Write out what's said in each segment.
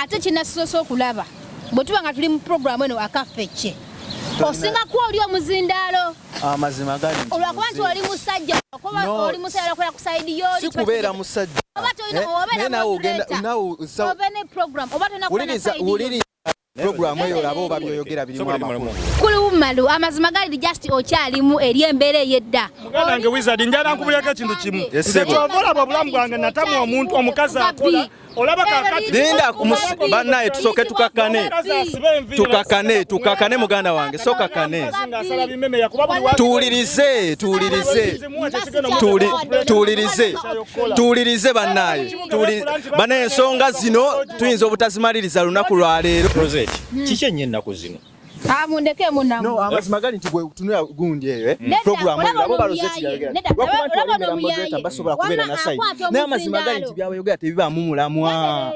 ate kinasoso okulaba bwe tuba nga tuli mu program eno akafeche osinga kuba oli omuzindaalo amazima gali olwakuba nti oli musajja okuba oli musajja okola ku side yo sikubeera musajja obene program oba tona uliri program eyo labo oba byoyogera birimu amakulu kulumalu amazima gali just okyalimu eri embeera ey'edda muganda wange wizard njala nkubulako ekintu kimu kyova olaba obulamu bwange natamu omuntu omukazi akola olaba kakati linda bannaye tusooke tukakane muganda wange so kakane tuwulirize bannaye ensonga zino tuyinza obutazimaliriza lunaku lwa leero Rozet kiki ennyo ennaku zino mundeke munamu no amazima gali nti gwe tunula gundi eyo program eyo labo balozeti yayogera lwakuba nti walimera moderator basobola kubeera na side naye amazima gali nti byabayogera tebibaamu mulamwa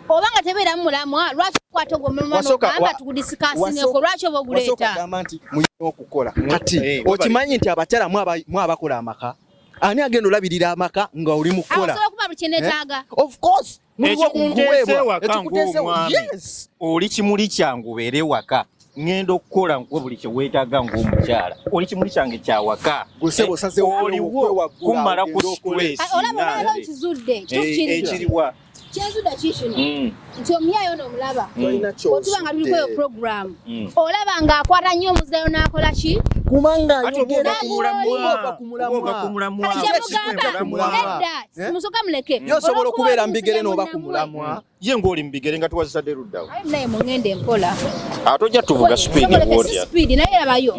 obanga tebeeramu mulamwa lwaki kwata ogwomumamba tukudisikasineko lwaki oba oguleeta wasokagamba nti muyina okukola kati okimanyi nti abakyala mwabakola amaka ani agenda olabirira amaka nga oli mu kukola of course oli kimuli kyange ubeere waka ngenda okukola nkwe buli kyeweetaaga ng'omukyala oli kimuli kyange kyawaka oliwo kumala ku stress ekiriwa kyenzuda kishino nti omyayo n'omulaba otuba nga tuliko eyo program olaba ng'akwata nnyo omuzayo n'akola ki kumanga musoka muleke yosobola okubeera mu bigere n'oba ku mulamwa ye ng'oli mu bigere nga tuwazizadde luddawo naye mungende mpola ate ojja tuvuga speed naye labayo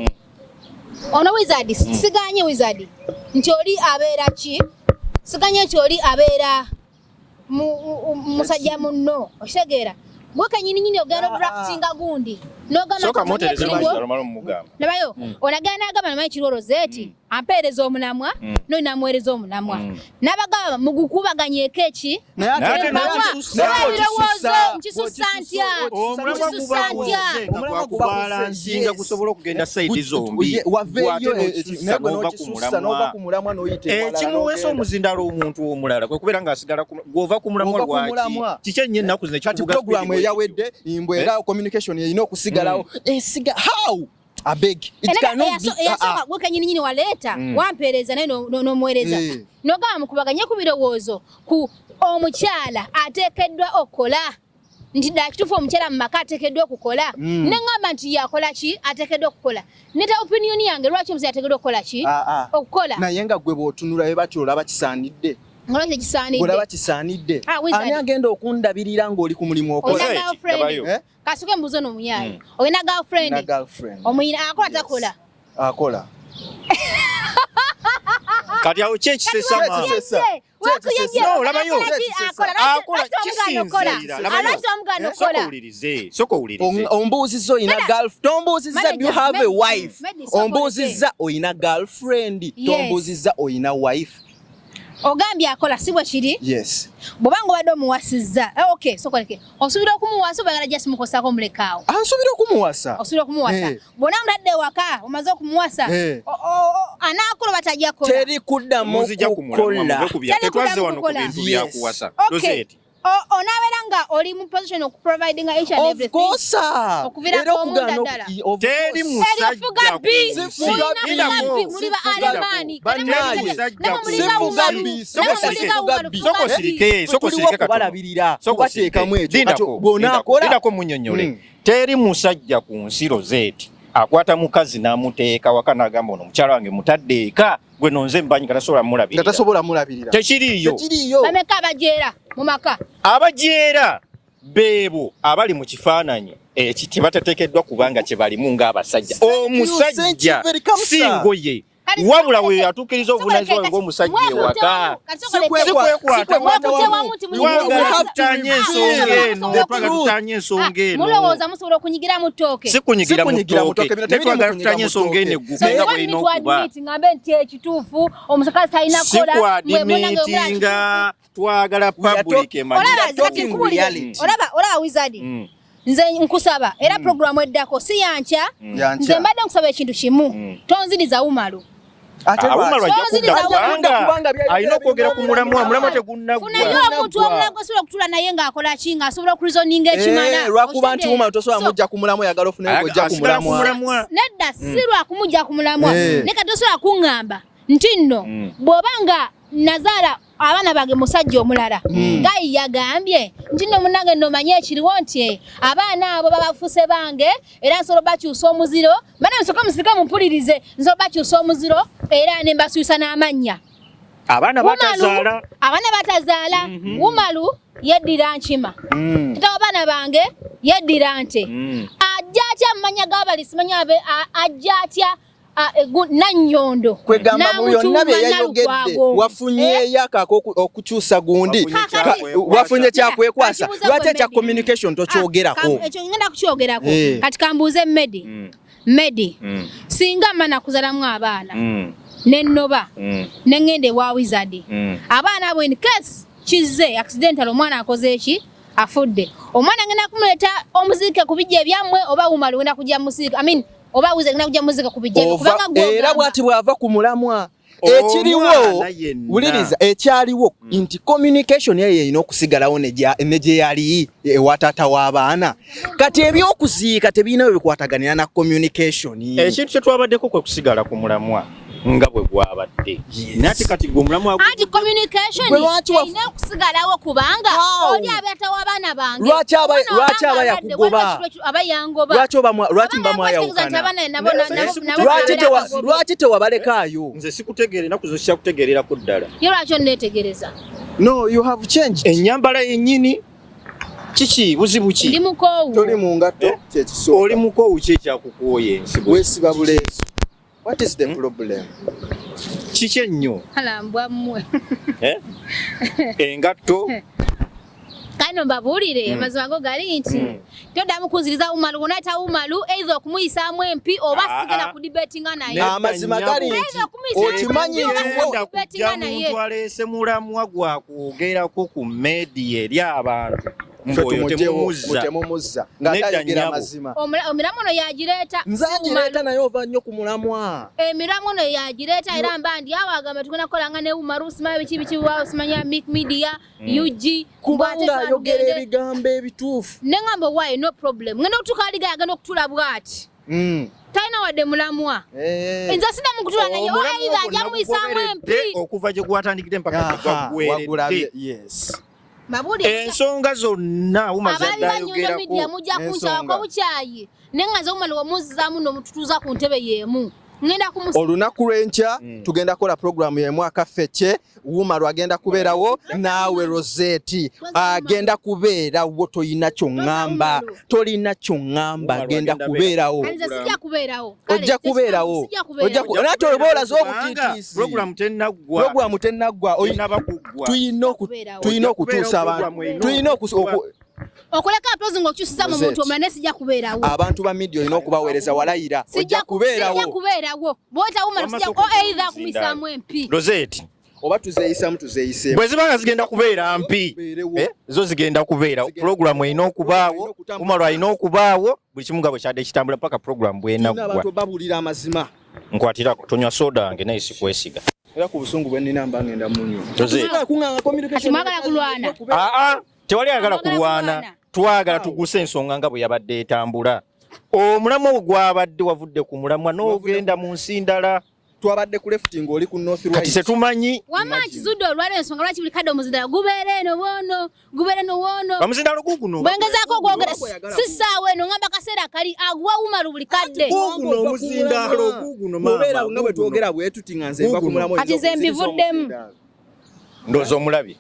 ono wizard siganye wizard nti oli abeera ki siganye nti oli abeera musajja munno okitegeera gwe kanyini ogenda draftinga gundi nabayo onagenda agamba namanyi kiri Rozet ampeereza omulamwa noli namuweereza omulamwa n'abagamba mugukubaganyeko eki ebirowoozo nkisusa ntya nsinga gusobola okugenda sayidi zombi ekimuweesa omuzindaalo omuntu omulala kwe kubeera ng'asigala gw'ova ku mulamwa lwaki kiki ennyo ennaku zino kati program eyawedde imbu era communication erina okusigalawo esiga how I beg it cannot be yasoka gwe kanyini waleeta wampeereza naye n'omuweereza n'ogamba mukubaganye ku birowoozo ku omukyala ateekeddwa okukola nti ddala kituufu omukyala mu maka ateekeddwa okukola ne ngamba nti yakola ki ateekeddwa okukola neta opinion yange lwaki omukyala ateekeddwa okukola ki okukola naye nga gwe bw'otunula bwe batyo olaba kisaanidde olaba kisaanidde ani agenda okundabirira ng'oli ku mulimu okola kasuke mbuzo n'omuyaayi olina girlfriend omuyina akola takola akola kati awo kyekisesa ombuuzizza oyina tombuuzizza do you have a wife ombuuzizza oyina girlfriend tombuuzizza oyina wife ogambye akola si bwe kiri yes bw'obanga obadde omuwasizza okay sokoleke osuubira okumuwasa obayagala just mukosako omulekaawo ansuubira okumuwasa bw'ona mutadde waka omaze okumuwasa anaakola batajja kola teri kuddamu kukola tetwazze wano ku bintu byakuwasa Rozet onabeera nga oli mu position okuproviding each and everything of course okuviirako omuntu ddala teri musajja muli ba alemaani sokosirike kubalabirira kubateekamu ekyo bw'onaakola munnyonnyole teri musajja ku nsi Rozet akwata mukazi n'amuteeka waka n'agamba ono mukyala wange mutadde eka gwe nonze mbanyi katasobola mulabirira tekiriiyo bameka abajeera mu maka abajeera beebo abali mu kifaananyi ekiti batateekeddwa kubanga kye balimu ng'abasajja omusajja si ngoye wabula we atuukiriza obuvunaanyizibwa ng'omusajja ewaka tutanye ensonga eno mulowooza musobola okunyigira mu ttooke si kunyigira mu ttooke ne twagala tutanye ensonga eno eggufa nga bw'erina okuba ngambe nti ekituufu omusakazi talina kukola si kwadimentinga twagala public olaba wizard nze nkusaba era program eddako si yankya nze mbadde nkusaba ekintu kimu tonziriza wumalu Awuma lwajja kudda kubanga alina okwogera ku mulamwa tegunnagwa. Funayo omuntu omulago asobola okutula naye ng'akola ki ng'asobola okurizoninga ekimala. Lwakuba nti wuma tosobola mujja ku mulamwa oyagala ofunayo ojja ku mulamwa. Nedda si lwakumujja ku mulamwa. Ne kati tosobola kuŋŋamba nti nno bw'obanga nazaala abaana bange musajja omulala ngayi yagambye nti nno munnange nomanye ekiriwo nti abaana abo babafuse bange era nsobola bakyusa omuziro bana musoka musirika mumpulirize nsobola bakyusa omuziro era ne mbasuusa n'amannya abaana batazaala Wumalu yeddira nkima tata abaana bange yeddira nte ajja atya amanya g'abali simanya abe ajja atya Nyondo kwegamba mu byonna bye yayogedde wafunyeeyo akako okukyusa gundi wafunye kyakwekwasa lwaki ekya communication tokyogerako ekyo ngenda kukyogerako kati kambuuze Medi singa mana kuzalamu abaana nennoba nengende ewa Wizard abaana abo in case kizze accidental omwana akoze eki afudde omwana ngenda kumuleeta omuzike kubijja ebyammwe oba Wumalu ngenda kujja musika oba uze ngina kujja muzika kubijjeko kubanga gwo era bwati bwava ku mulamwa ekiriwo uliriza ekyaliwo nti communication yeye ino okusigalawo neje yali watata w'abaana kati ebyokuziika tebinawe bikwataganira na communication ekintu kye twabaddeko kwe kusigala ku mulamwa nga bwe gwabadde nati kati gwe mulamwa anti communication ina okusigalawo kubanga oli abata w'abaana bange lwaki abayakugoba lwaki mbamwayawukana lwaki tewabalekaayo nze sikutegeera enaku zo sikyakutegeererako ddala ye lwaki onneetegereza no you have changed ennyambala yennyini kiki buzibu ki ndi mukoowu toli mu ngatto kyekisooka oli mukoowu ki ekyakukooya ensibu weesiba buleeso what is the problem kiki ennyo alambwa mmwe engatto kano mbabuulire amazima go gali nti toddamu kunziriza Wumalu wonayita Wumalu either okumuyisaamu empi oba sigenda kudibetinga naye amazima gali nti okimanyi nti omuntu aleese mulamwa gwakwogerako ku media eri abantu mboyo temumuzza ng'atayogera amazima omiramu ono yagireeta nzagireeta naye ova nnyo ku mulamwa emiramu ono yagireeta era mba ndi awo agamba tugenda kukolanga ne Wumalu simanya biki waawo simanya media UG kubanga ayogera ebigambo ebituufu neŋŋamba why no problem ngenda okutuuka aliga yagenda okutula bw'ati talina wadde mulamwa nze sidamu kutula naye oeither ajja muyisaamu empi okuva gye gwatandikire mpaka gwaggweredde ensonga zonna Wumalu Nyondo Media mujja kunkyawako bukyayi neŋŋaze Wumalu wamuzzaamu n'omututuuza ku ntebe y'emu ngenda kumusa olunaku lw'enkya tugenda kola programu y'emu akafeche Wumalu agenda kubeerawo naawe Rozet agenda kubeerawo tolina ky'oŋŋamba agenda kubeerawo ojja kubeerawo nate oba olaze obutiitiisi programu tennaggwa tuyina okutuusa abantu okuleka apozi ng'okyusiza mu muntu omulala sijja kubeerawo abantu ba media olina okubaweereza walayira ojja kubeerawo bwota Wumalu sijja either kumuyisaamu empi Rozet oba tuzeeyisamu bwe zibanga zigenda kubeera mpi zo zigenda kubeera programu erina okubaawo Wumalu alina okubaawo buli kimu nga bwe kyadde kitambula paka programu bwenaggwa abantu babuulira amazima nkwatirako tonywa soda wange naye sikwesiga era ku busungu bwe nnina mba ngenda munywa kati mwagala kulwana tewali ayagala kulwana twagala tuguse ensonga nga bwe yabadde etambula omulamwa gwabadde wavudde ku mulamwa n'ogenda mu nsi ndala twabadde ku left ng'oli ku north right kati setumanyi wama kizudde olwala ensonga lwaki buli kadde omuzindalo gubeera eno bwono omuzindalo guguno bwengezaako ogwogera sisaawa eno ngamba kaseera kali aguwa Wumalu buli kadde guguno omuzindalo guguno obeera nga bwe twogera bwe tuti nga nze mba ku mulamwa kati nze mbivuddemu ndowooza omulabi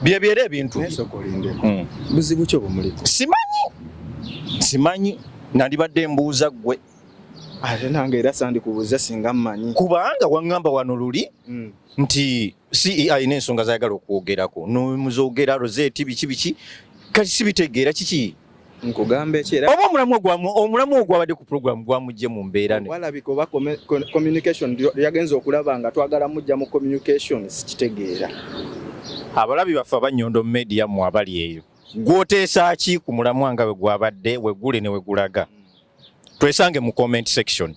byebyera ebintu buzibu ki obumuliko simanyi nandibadde mbuuza ggwe ate nange era sandikubuuza singa mmanyi kubanga waŋŋamba wano luli nti si alina ensonga zayagala okwogerako nomuzoogera Rozet biki kati sibitegeera kiki nkugamba ekyera oba omulamu ogwabadde ku programu gwamujje mu mbeera walabika oba communication yagenza okulaba nga twagala mujja mu communication sikitegeera abalabi baffe aba Nyondo Media mu abali eyo gwoteesa ki ku mulamwa nga bwe gwabadde weggule ne wegulaga twesange mu comment section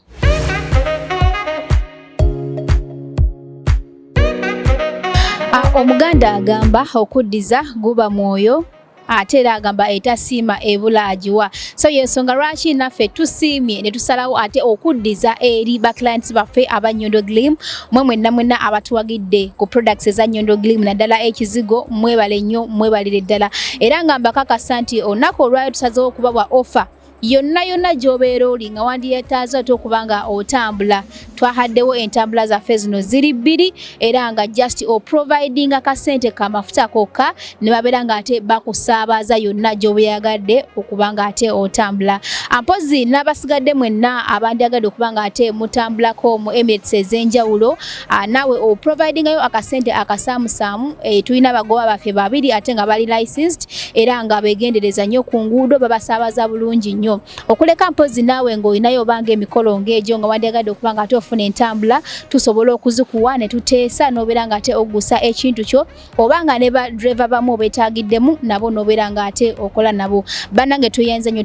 Omuganda agamba okuddiza guba mwoyo ate era agamba etasiima ebula agiwa. So yensonga lwaki naffe tusiimye ne tusalawo ate okuddiza eri ba clients baffe aba Nyondo Glim mwe mwenna abatuwagidde ku products eza Nyondo Glim naddala ekizigo mwebale nnyo mwebalire ddala era nga mbakakasa nti olunaku olwayo tusazeewo okubabwa offer yonna gy'obeera oli nga wandiyeetaaza ate okubanga otambula twahaddewo entambula zaffe zino ziri bbiri era nga just providing akasente kamafuta kokka ne babeera nga ate bakusaabaza yonna gy'obeeyagadde okubanga ate otambula. Mpozi n'abasigadde mwenna abandyagadde okubanga ate mutambulako mu Emirates ez'enjawulo naawe providingayo akasente akasaamusaamu tulina abagoba baffe babiri ate nga bali licensed era nga beegendereza nnyo ku nguudo babasaabaza bulungi nnyo. Okuleka mpozi naawe ng'olinayo obanga emikolo ng'egyo nga wandyagadde okubanga ate ofuna entambula tusobola okuzikuwa ne tuteesa n'obeera nga ate oggusa ekintu kyo obanga ne ba driver bamu obeetaagiddemu nabo n'obeera nga ate okola nabo. Bannange tweyanze nnyo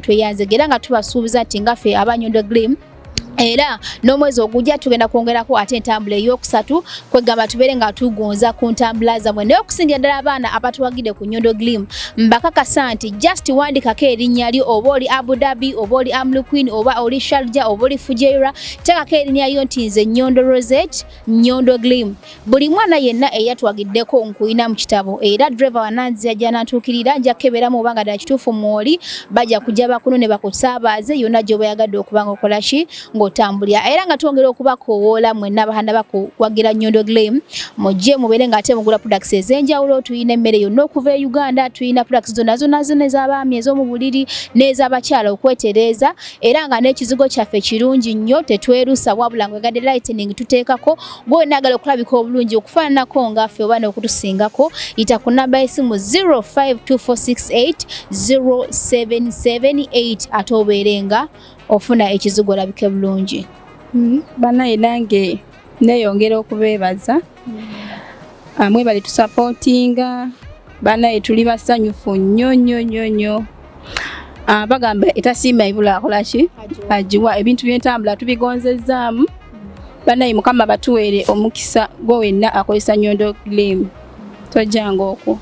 era nga tubasuubiza nti ngaffe aba Nyondo Glim era n'omwezi ogujja tugenda kwongerako ate entambula eyokusatu kwegamba tubeere nga tugonza ku ntambula zammwe naye okusingira ddala abaana abatuwagidde ku Nyondo Glim mbakakasa nti just wandikako erinnya lyo oba oli Abu Dhabi oba oli Amluquin oba oli Sharjah oba oli Fujairah teekako erinnya lyo nti nze Nyondo Rozet Nyondo Glim. Buli mwana yenna eyatuwagiddeko nkuyina mu kitabo era driver wananzi ajja nantuukirira nja kukeberamu obanga ddala kituufu mwoli bajja kujja bakunu ne bakusaabaze yonna gy'oba yagadde okubanga okola ki ng'otambulira era nga twongera okubakoowoola mwenna abahanda bakuwagira Nyondo Glim mujje mubeere nga ate mugula products ez'enjawulo tuyina emmere yonna okuva e Uganda tuyina products zonna ez'abaami ez'omu buliri n'ez'abakyala okwetereeza era nga n'ekizigo kyaffe kirungi nnyo tetwerusa wabula ngwegadde lightening tuteekako gwe naagala okulabika obulungi okufaananako ngaffe oba n'okutusingako yita ku namba y'essimu 0524680778 ate obeere nga ofuna ekizigo olabike bulungi. Banaye nange neeyongera okubeebaza mwebale tusupportinga banaye tuli basanyufu nnyo bagamba etasiima ebula akola ki agiwa ebintu by'entambula tubigonzezzaamu banaye Mukama batuweere omukisa gwe wenna akozesa Nyondo Glim tojjanga okwo.